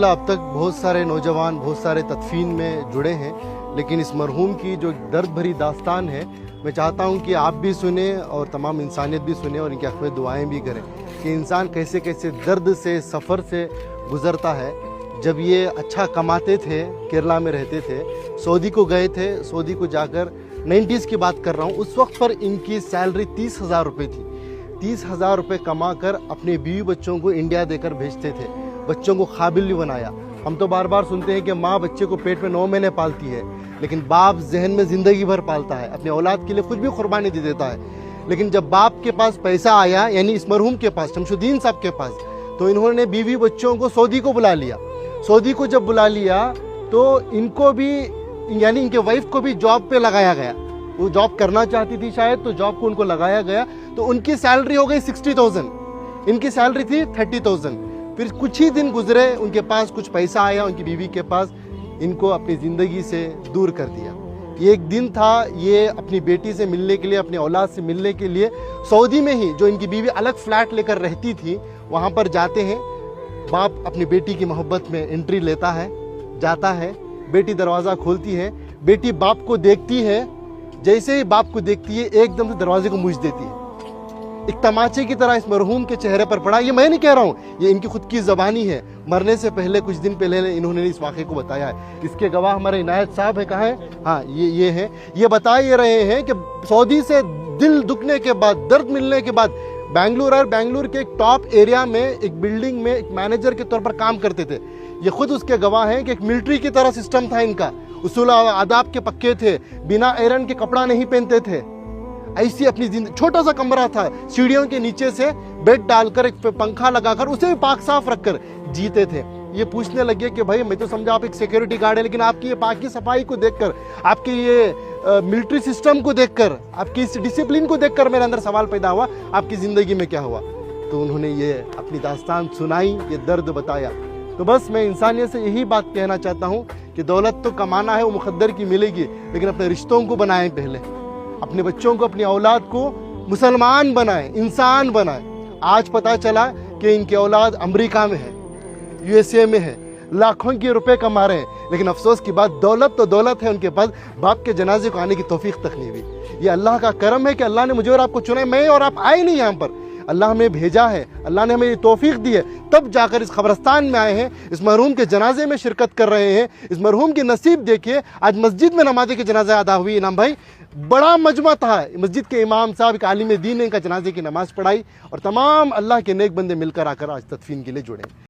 अब तक बहुत सारे नौजवान बहुत सारे तदफीन में जुड़े हैं, लेकिन इस मरहूम की जो दर्द भरी दास्तान है, मैं चाहता हूं कि आप भी सुने और तमाम इंसानियत भी सुने और इनके हक़ में दुआएं भी करें कि इंसान कैसे कैसे दर्द से सफ़र से गुज़रता है। जब ये अच्छा कमाते थे, केरला में रहते थे, सऊदी को गए थे, सऊदी को जाकर 90s की बात कर रहा हूँ, उस वक्त पर इनकी सैलरी 30,000 रुपये थी। 30,000 रुपये कमा कर अपने बीवी बच्चों को इंडिया देकर भेजते थे, बच्चों को काबिल भी बनाया। हम तो बार बार सुनते हैं कि माँ बच्चे को पेट में 9 महीने पालती है, लेकिन बाप जहन में ज़िंदगी भर पालता है, अपने औलाद के लिए कुछ भी कुर्बानी दे देता है। लेकिन जब बाप के पास पैसा आया, यानी इस मरहूम के पास, शमशुद्दीन साहब के पास, तो इन्होंने बीवी बच्चों को सऊदी को बुला लिया। सऊदी को जब बुला लिया तो इनको भी, यानी इनके वाइफ को भी जॉब पे लगाया गया। वो जॉब करना चाहती थी शायद, तो जॉब को उनको लगाया गया, तो उनकी सैलरी हो गई 60,000, इनकी सैलरी थी 30,000। फिर कुछ ही दिन गुजरे, उनके पास कुछ पैसा आया, उनकी बीवी के पास, इनको अपनी ज़िंदगी से दूर कर दिया। ये एक दिन था, ये अपनी बेटी से मिलने के लिए, अपने औलाद से मिलने के लिए सऊदी में ही, जो इनकी बीवी अलग फ्लैट लेकर रहती थी, वहाँ पर जाते हैं। बाप अपनी बेटी की मोहब्बत में एंट्री लेता है, जाता है, बेटी दरवाज़ा खोलती है, बेटी बाप को देखती है, जैसे ही बाप को देखती है एकदम से दरवाजे को मूछ देती है। एक तमाचे की तरह इस मरहूम के चेहरे पर पड़ा। ये मैं नहीं कह रहा हूँ, ये इनकी खुद की ज़बानी है। मरने से पहले, कुछ दिन पहले इन्होंने इस वाक़े को बताया है। इसके गवाह हमारे इनायत साहब है, कहाँ है? हाँ, ये है। ये बता ये रहे हैं कि सऊदी से दिल दुखने के बाद, दर्द मिलने के बाद, बेंगलुरु के एक टॉप एरिया में एक बिल्डिंग में एक मैनेजर के तौर पर काम करते थे। ये खुद उसके गवाह हैं कि एक मिलिट्री की तरह सिस्टम था इनका, उसूल आदाब के पक्के थे, बिना आयरन के कपड़ा नहीं पहनते थे। ऐसी अपनी जिंदगी, छोटा सा कमरा था, सीढ़ियों के नीचे से बेड डालकर, एक पंखा लगाकर, उसे भी पाक साफ रखकर जीते थे। ये पूछने लगे कि भाई, मैं तो समझा आप एक सिक्योरिटी गार्ड है, लेकिन आपकी ये पाकी सफाई को देखकर, आपके ये मिलिट्री सिस्टम को देखकर, आपकी इस डिसिप्लिन को देखकर मेरे अंदर सवाल पैदा हुआ, आपकी ज़िंदगी में क्या हुआ? तो उन्होंने ये अपनी दास्तान सुनाई, ये दर्द बताया। तो बस मैं इंसानियत से यही बात कहना चाहता हूँ कि दौलत तो कमाना है, वो मुकद्दर की मिलेगी, लेकिन अपने रिश्तों को बनाएं पहले, अपने बच्चों को, अपनी औलाद को मुसलमान बनाएं, इंसान बनाएं। आज पता चला कि इनकी औलाद अमेरिका में है, USA में है, लाखों के रुपए कमा रहे हैं, लेकिन अफसोस की बात, दौलत तो दौलत है, उनके पास बाप के जनाजे को आने की तौफीक तक नहीं हुई। ये अल्लाह का करम है कि अल्लाह ने मुझे और आपको चुना है। मैं और आप आए नहीं यहाँ पर, अल्लाह हमें भेजा है, अल्लाह ने हमें ये तौफीक दी है, तब जाकर इस कब्रस्तान में आए हैं, इस मरहूम के जनाजे में शिरकत कर रहे हैं। इस मरहूम की नसीब देखिए, आज मस्जिद में नमाज़े के जनाजा अदा हुई। इनाम भाई, बड़ा मजमा था, मस्जिद के इमाम साहब, एक आलिम दीन ने इनका जनाजे की नमाज़ पढ़ाई, और तमाम अल्लाह के नेक बंदे मिलकर आकर आज तदफीन के लिए जुड़े।